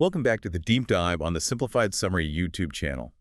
Welcome back to the deep dive on the Simplified Summary YouTube channel.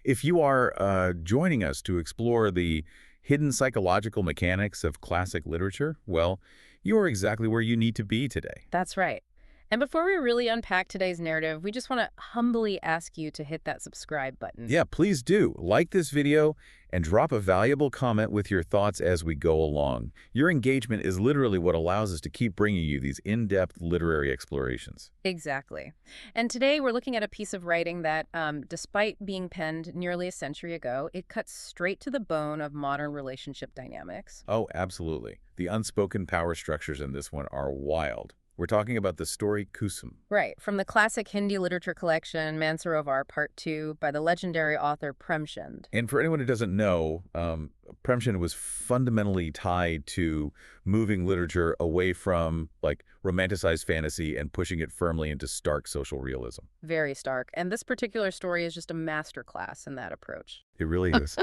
If you are joining us to explore the hidden psychological mechanics of classic literature, well, you are exactly where you need to be today. That's right. And before we really unpack today's narrative, we just want to humbly ask you to hit that subscribe button. Yeah, please do like this video and drop a valuable comment with your thoughts as we go along. Your engagement is literally what allows us to keep bringing you these in-depth literary explorations. Exactly. And today we're looking at a piece of writing that, despite being penned nearly a century ago, it cuts straight to the bone of modern relationship dynamics. Oh, absolutely. The unspoken power structures in this one are wild. We're talking about the story Kusum. Right, from the classic Hindi literature collection Mansarovar Part 2 by the legendary author Premchand. And for anyone who doesn't know, Premchand was fundamentally tied to moving literature away from, like, romanticized fantasy and pushing it firmly into stark social realism. Very stark. And this particular story is just a masterclass in that approach. It really is.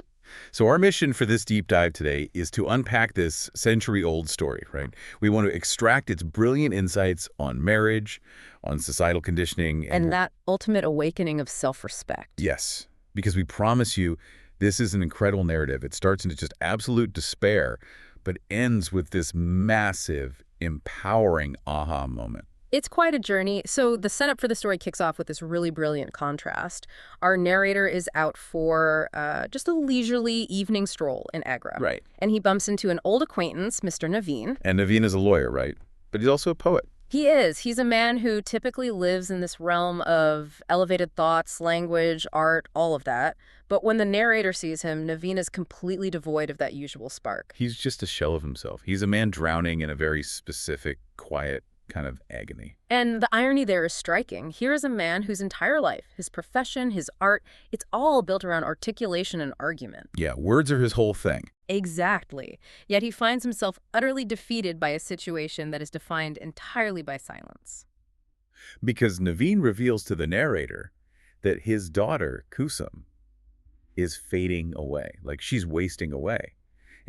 So our mission for this deep dive today is to unpack this century-old story, right? We want to extract its brilliant insights on marriage, on societal conditioning. And that ultimate awakening of self-respect. Yes, because we promise you this is an incredible narrative. It starts into just absolute despair, but ends with this massive, empowering aha moment. It's quite a journey. So the setup for the story kicks off with this really brilliant contrast. Our narrator is out for just a leisurely evening stroll in Agra. Right. And he bumps into an old acquaintance, Mr. Naveen. And Naveen is a lawyer, right? But he's also a poet. He is. He's a man who typically lives in this realm of elevated thoughts, language, art, all of that. But when the narrator sees him, Naveen is completely devoid of that usual spark. He's just a shell of himself. He's a man drowning in a very specific, quiet kind of agony. And the irony there is striking. Here is a man whose entire life, his profession, his art, it's all built around articulation and argument. Yeah, words are his whole thing. Exactly. Yet he finds himself utterly defeated by a situation that is defined entirely by silence. Because Naveen reveals to the narrator that his daughter, Kusum, is fading away. Like, she's wasting away.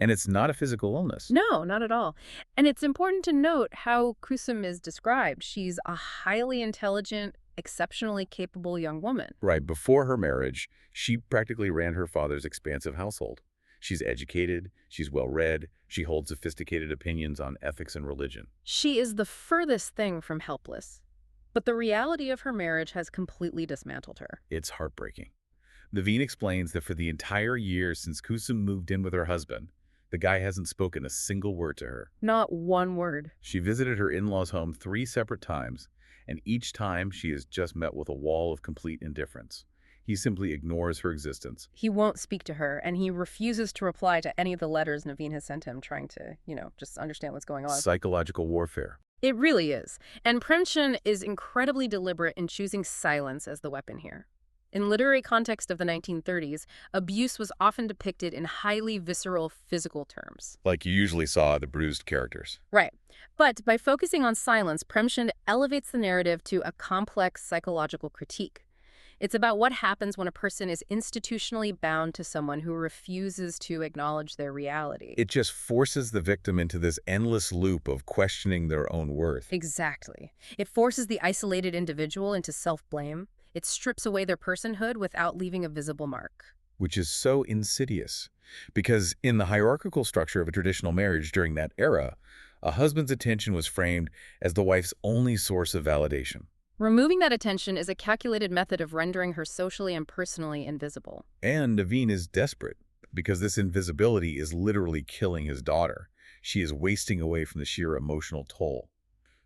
And it's not a physical illness. No, not at all. And it's important to note how Kusum is described. She's a highly intelligent, exceptionally capable young woman. Right. Before her marriage, she practically ran her father's expansive household. She's educated, she's well-read, she holds sophisticated opinions on ethics and religion. She is the furthest thing from helpless. But the reality of her marriage has completely dismantled her. It's heartbreaking. Naveen explains that for the entire year since Kusum moved in with her husband, the guy hasn't spoken a single word to her. Not one word. She visited her in-laws' home 3 separate times, and each time she has just met with a wall of complete indifference. He simply ignores her existence. He won't speak to her, and he refuses to reply to any of the letters Naveen has sent him, trying to, just understand what's going on. Psychological warfare. It really is. And Premchand is incredibly deliberate in choosing silence as the weapon here. In literary context of the 1930s, abuse was often depicted in highly visceral physical terms. Like you usually saw the bruised characters. Right. But by focusing on silence, Premchand elevates the narrative to a complex psychological critique. It's about what happens when a person is institutionally bound to someone who refuses to acknowledge their reality. It just forces the victim into this endless loop of questioning their own worth. Exactly. It forces the isolated individual into self-blame. It strips away their personhood without leaving a visible mark. Which is so insidious, because in the hierarchical structure of a traditional marriage during that era, a husband's attention was framed as the wife's only source of validation. Removing that attention is a calculated method of rendering her socially and personally invisible. And Naveen is desperate, because this invisibility is literally killing his daughter. She is wasting away from the sheer emotional toll.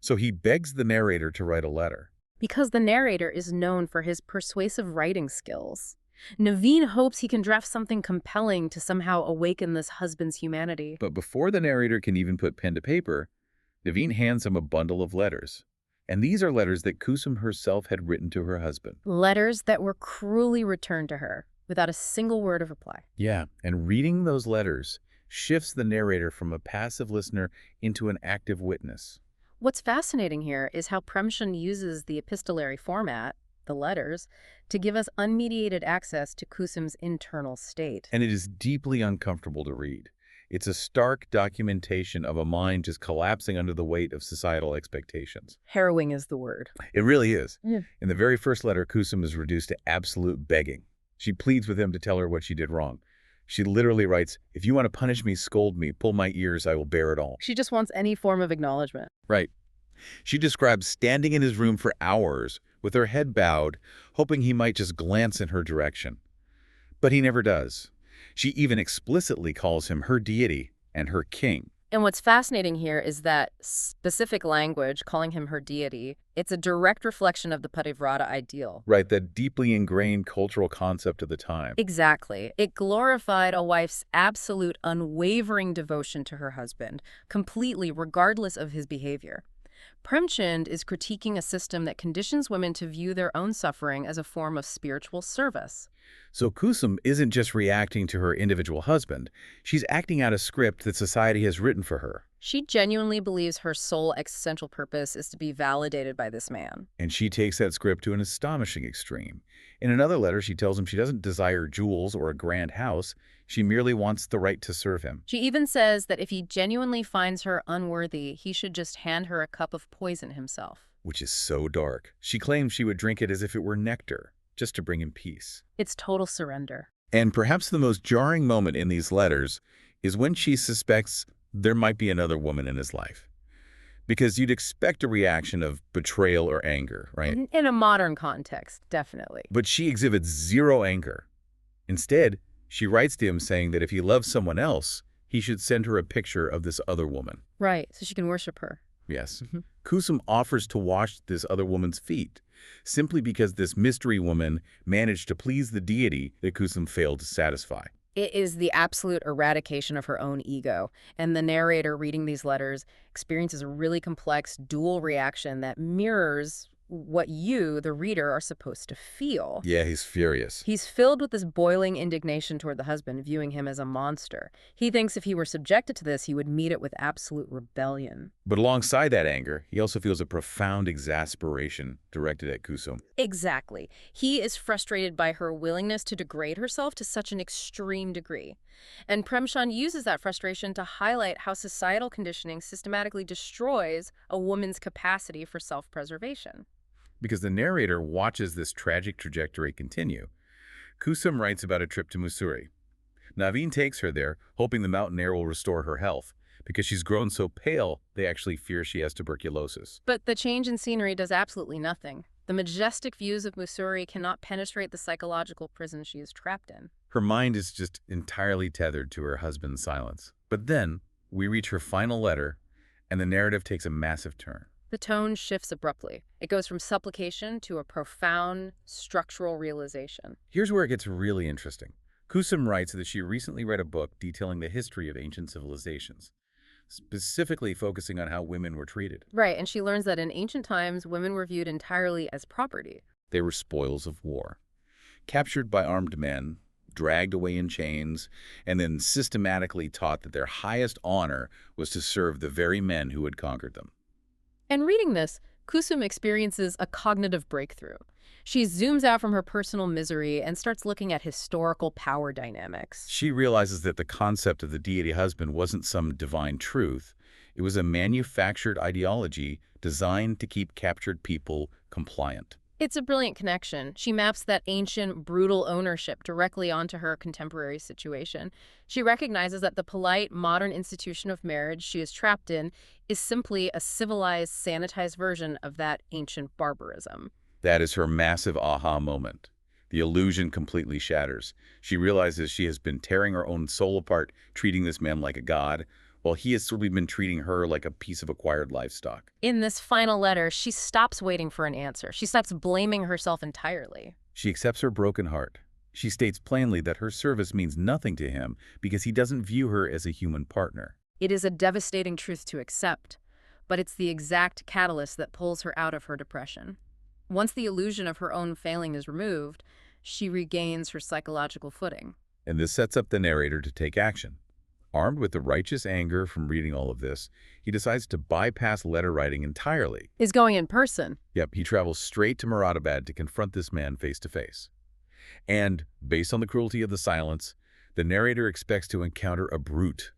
So he begs the narrator to write a letter. Because the narrator is known for his persuasive writing skills, Naveen hopes he can draft something compelling to somehow awaken this husband's humanity. But before the narrator can even put pen to paper, Naveen hands him a bundle of letters. And these are letters that Kusum herself had written to her husband. Letters that were cruelly returned to her, without a single word of reply. Yeah, and reading those letters shifts the narrator from a passive listener into an active witness. What's fascinating here is how Premchand uses the epistolary format, the letters, to give us unmediated access to Kusum's internal state. And it is deeply uncomfortable to read. It's a stark documentation of a mind just collapsing under the weight of societal expectations. Harrowing is the word. It really is. Yeah. In the very first letter, Kusum is reduced to absolute begging. She pleads with him to tell her what she did wrong. She literally writes, "If you want to punish me, scold me, pull my ears, I will bear it all." She just wants any form of acknowledgement. Right. She describes standing in his room for hours with her head bowed, hoping he might just glance in her direction. But he never does. She even explicitly calls him her deity and her king. And what's fascinating here is that specific language, calling him her deity, it's a direct reflection of the Pativrata ideal. Right, that deeply ingrained cultural concept of the time. Exactly. It glorified a wife's absolute, unwavering devotion to her husband, completely regardless of his behavior. Premchand is critiquing a system that conditions women to view their own suffering as a form of spiritual service. So Kusum isn't just reacting to her individual husband. She's acting out a script that society has written for her. She genuinely believes her sole existential purpose is to be validated by this man. And she takes that script to an astonishing extreme. In another letter, she tells him she doesn't desire jewels or a grand house. She merely wants the right to serve him. She even says that if he genuinely finds her unworthy, he should just hand her a cup of poison himself. Which is so dark. She claims she would drink it as if it were nectar, just to bring him peace. It's total surrender. And perhaps the most jarring moment in these letters is when she suspects there might be another woman in his life. Because you'd expect a reaction of betrayal or anger, right? In a modern context, definitely. But she exhibits zero anger. Instead, she writes to him saying that if he loves someone else, he should send her a picture of this other woman. Right, so she can worship her. Yes. Kusum offers to wash this other woman's feet, simply because this mystery woman managed to please the deity that Kusum failed to satisfy. It is the absolute eradication of her own ego, and the narrator reading these letters experiences a really complex dual reaction that mirrors what you, the reader, are supposed to feel. Yeah, he's furious. He's filled with this boiling indignation toward the husband, viewing him as a monster. He thinks if he were subjected to this, he would meet it with absolute rebellion. But alongside that anger, he also feels a profound exasperation directed at Kusum. Exactly. He is frustrated by her willingness to degrade herself to such an extreme degree. And Premchand uses that frustration to highlight how societal conditioning systematically destroys a woman's capacity for self-preservation. Because the narrator watches this tragic trajectory continue. Kusum writes about a trip to Mussoorie. Naveen takes her there, hoping the mountain air will restore her health. Because she's grown so pale, they actually fear she has tuberculosis. But the change in scenery does absolutely nothing. The majestic views of Mussoorie cannot penetrate the psychological prison she is trapped in. Her mind is just entirely tethered to her husband's silence. But then, we reach her final letter, and the narrative takes a massive turn. The tone shifts abruptly. It goes from supplication to a profound structural realization. Here's where it gets really interesting. Kusum writes that she recently read a book detailing the history of ancient civilizations, specifically focusing on how women were treated. Right, and she learns that in ancient times, women were viewed entirely as property. They were spoils of war, captured by armed men, dragged away in chains, and then systematically taught that their highest honor was to serve the very men who had conquered them. And reading this, Kusum experiences a cognitive breakthrough. She zooms out from her personal misery and starts looking at historical power dynamics. She realizes that the concept of the deity husband wasn't some divine truth. It was a manufactured ideology designed to keep captured people compliant. It's a brilliant connection. She maps that ancient, brutal ownership directly onto her contemporary situation. She recognizes that the polite, modern institution of marriage she is trapped in is simply a civilized, sanitized version of that ancient barbarism. That is her massive aha moment. The illusion completely shatters. She realizes she has been tearing her own soul apart, treating this man like a god, while he has sort of been treating her like a piece of acquired livestock. In this final letter, she stops waiting for an answer. She stops blaming herself entirely. She accepts her broken heart. She states plainly that her service means nothing to him because he doesn't view her as a human partner. It is a devastating truth to accept, but it's the exact catalyst that pulls her out of her depression. Once the illusion of her own failing is removed, she regains her psychological footing. And this sets up the narrator to take action. Armed with the righteous anger from reading all of this, he decides to bypass letter writing entirely. Is going in person. Yep, he travels straight to Moradabad to confront this man face to face. And, based on the cruelty of the silence, the narrator expects to encounter a brute,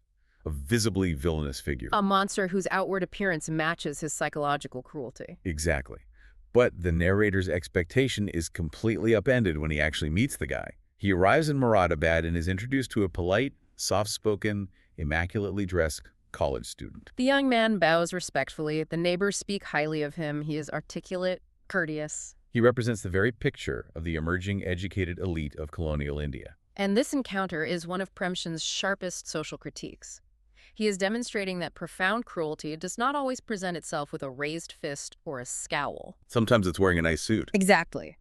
a visibly villainous figure. A monster whose outward appearance matches his psychological cruelty. Exactly. But the narrator's expectation is completely upended when he actually meets the guy. He arrives in Moradabad and is introduced to a polite, soft-spoken, immaculately dressed college student. The young man bows respectfully. The neighbors speak highly of him. He is articulate, courteous. He represents the very picture of the emerging educated elite of colonial India. And this encounter is one of Premchand's sharpest social critiques. He is demonstrating that profound cruelty does not always present itself with a raised fist or a scowl. Sometimes it's wearing a nice suit. Exactly.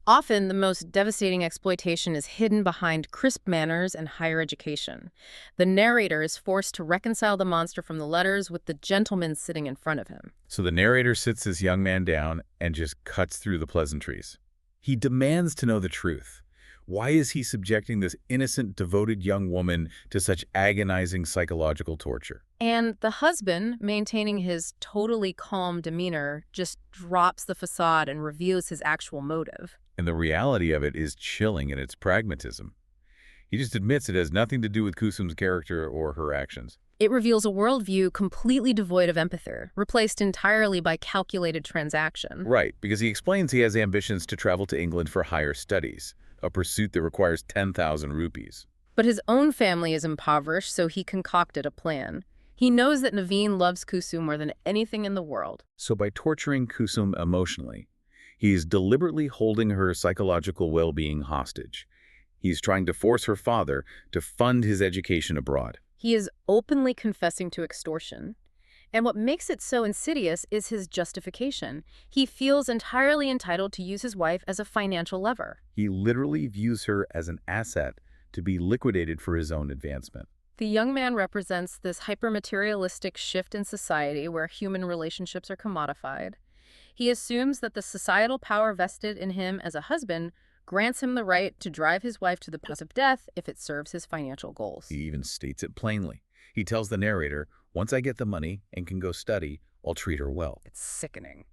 Often, the most devastating exploitation is hidden behind crisp manners and higher education. The narrator is forced to reconcile the monster from the letters with the gentleman sitting in front of him. So the narrator sits this young man down and just cuts through the pleasantries. He demands to know the truth. Why is he subjecting this innocent, devoted young woman to such agonizing psychological torture? And the husband, maintaining his totally calm demeanor, just drops the facade and reveals his actual motive. And the reality of it is chilling in its pragmatism. He just admits it has nothing to do with Kusum's character or her actions. It reveals a worldview completely devoid of empathy, replaced entirely by calculated transaction. Right, because he explains he has ambitions to travel to England for higher studies, a pursuit that requires 10,000 rupees. But his own family is impoverished, so he concocted a plan. He knows that Naveen loves Kusum more than anything in the world. So by torturing Kusum emotionally, he is deliberately holding her psychological well-being hostage. He's trying to force her father to fund his education abroad. He is openly confessing to extortion. And what makes it so insidious is his justification. He feels entirely entitled to use his wife as a financial lever. He literally views her as an asset to be liquidated for his own advancement. The young man represents this hyper-materialistic shift in society where human relationships are commodified. He assumes that the societal power vested in him as a husband grants him the right to drive his wife to the pass of death if it serves his financial goals. He even states it plainly. He tells the narrator, once I get the money and can go study, I'll treat her well. It's sickening.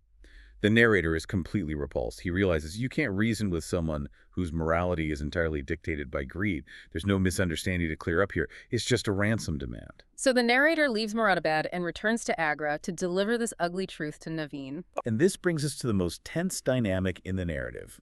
The narrator is completely repulsed. He realizes you can't reason with someone whose morality is entirely dictated by greed. There's no misunderstanding to clear up here. It's just a ransom demand. So the narrator leaves Moradabad and returns to Agra to deliver this ugly truth to Naveen. And this brings us to the most tense dynamic in the narrative.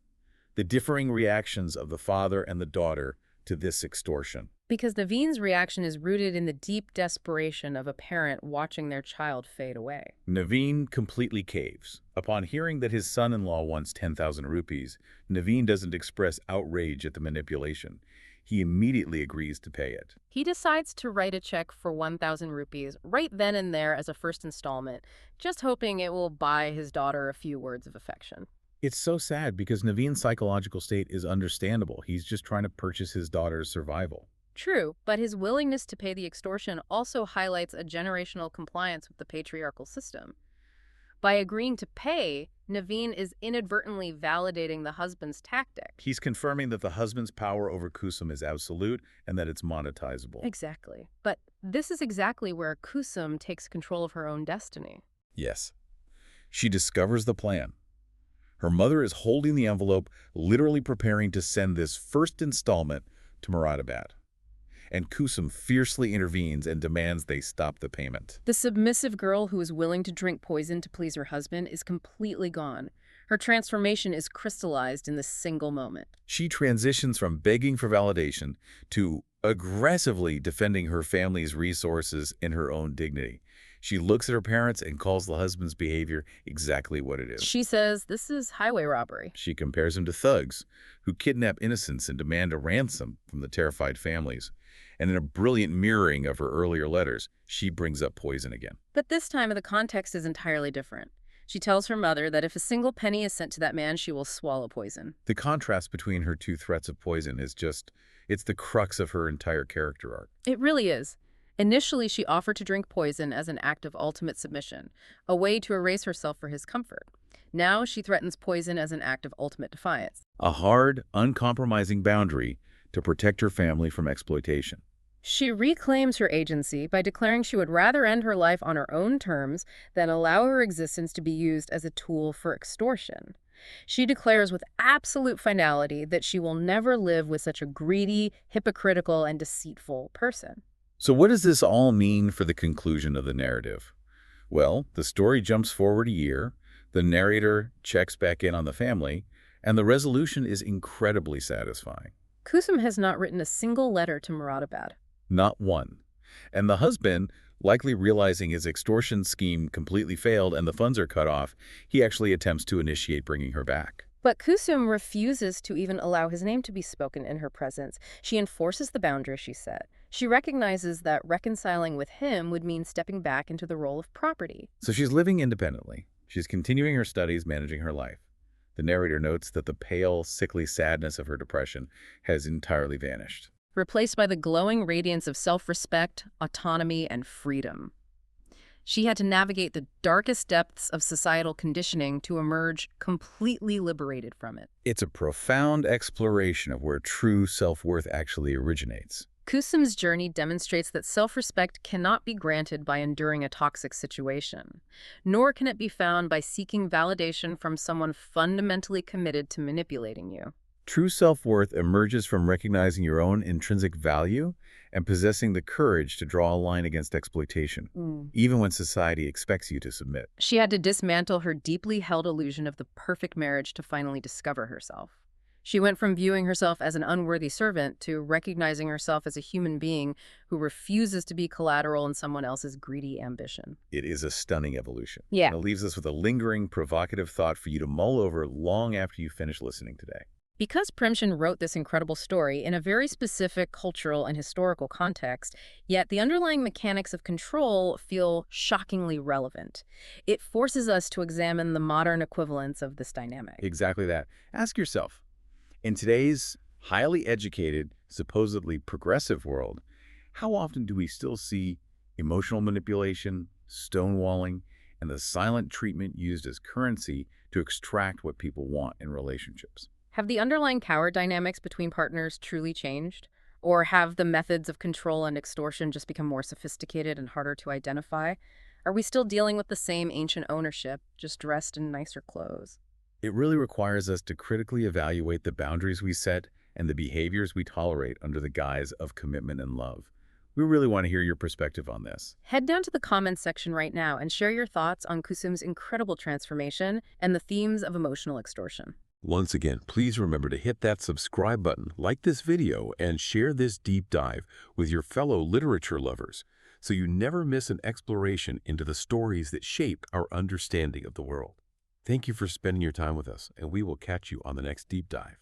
The differing reactions of the father and the daughter to this extortion. Because Naveen's reaction is rooted in the deep desperation of a parent watching their child fade away. Naveen completely caves. Upon hearing that his son-in-law wants 10,000 rupees, Naveen doesn't express outrage at the manipulation. He immediately agrees to pay it. He decides to write a check for 1,000 rupees right then and there as a first installment, just hoping it will buy his daughter a few words of affection. It's so sad because Naveen's psychological state is understandable. He's just trying to purchase his daughter's survival. True, but his willingness to pay the extortion also highlights a generational compliance with the patriarchal system. By agreeing to pay, Naveen is inadvertently validating the husband's tactic. He's confirming that the husband's power over Kusum is absolute and that it's monetizable. Exactly. But this is exactly where Kusum takes control of her own destiny. Yes. She discovers the plan. Her mother is holding the envelope, literally preparing to send this first installment to Moradabad. And Kusum fiercely intervenes and demands they stop the payment. The submissive girl who is willing to drink poison to please her husband is completely gone. Her transformation is crystallized in this single moment. She transitions from begging for validation to aggressively defending her family's resources and her own dignity. She looks at her parents and calls the husband's behavior exactly what it is. She says this is highway robbery. She compares him to thugs who kidnap innocents and demand a ransom from the terrified families. And in a brilliant mirroring of her earlier letters, she brings up poison again. But this time the context is entirely different. She tells her mother that if a single penny is sent to that man, she will swallow poison. The contrast between her two threats of poison is it's the crux of her entire character arc. It really is. Initially, she offered to drink poison as an act of ultimate submission, a way to erase herself for his comfort. Now she threatens poison as an act of ultimate defiance. A hard, uncompromising boundary to protect her family from exploitation. She reclaims her agency by declaring she would rather end her life on her own terms than allow her existence to be used as a tool for extortion. She declares with absolute finality that she will never live with such a greedy, hypocritical, and deceitful person. So what does this all mean for the conclusion of the narrative? Well, the story jumps forward a year, the narrator checks back in on the family, and the resolution is incredibly satisfying. Kusum has not written a single letter to Moradabad. Not one. And the husband, likely realizing his extortion scheme completely failed and the funds are cut off, he actually attempts to initiate bringing her back. But Kusum refuses to even allow his name to be spoken in her presence. She enforces the boundaries she set. She recognizes that reconciling with him would mean stepping back into the role of property. So she's living independently. She's continuing her studies, managing her life. The narrator notes that the pale, sickly sadness of her depression has entirely vanished. Replaced by the glowing radiance of self-respect, autonomy, and freedom. She had to navigate the darkest depths of societal conditioning to emerge completely liberated from it. It's a profound exploration of where true self-worth actually originates. Kusum's journey demonstrates that self-respect cannot be granted by enduring a toxic situation, nor can it be found by seeking validation from someone fundamentally committed to manipulating you. True self-worth emerges from recognizing your own intrinsic value and possessing the courage to draw a line against exploitation, even when society expects you to submit. She had to dismantle her deeply held illusion of the perfect marriage to finally discover herself. She went from viewing herself as an unworthy servant to recognizing herself as a human being who refuses to be collateral in someone else's greedy ambition. It is a stunning evolution. Yeah. And it leaves us with a lingering, provocative thought for you to mull over long after you finish listening today. Because Premchand wrote this incredible story in a very specific cultural and historical context, yet the underlying mechanics of control feel shockingly relevant. It forces us to examine the modern equivalents of this dynamic. Exactly that. Ask yourself, in today's highly educated, supposedly progressive world, how often do we still see emotional manipulation, stonewalling, and the silent treatment used as currency to extract what people want in relationships? Have the underlying power dynamics between partners truly changed? Or have the methods of control and extortion just become more sophisticated and harder to identify? Are we still dealing with the same ancient ownership, just dressed in nicer clothes? It really requires us to critically evaluate the boundaries we set and the behaviors we tolerate under the guise of commitment and love. We really want to hear your perspective on this. Head down to the comments section right now and share your thoughts on Kusum's incredible transformation and the themes of emotional extortion. Once again, please remember to hit that subscribe button, like this video, and share this deep dive with your fellow literature lovers so you never miss an exploration into the stories that shape our understanding of the world. Thank you for spending your time with us, and we will catch you on the next deep dive.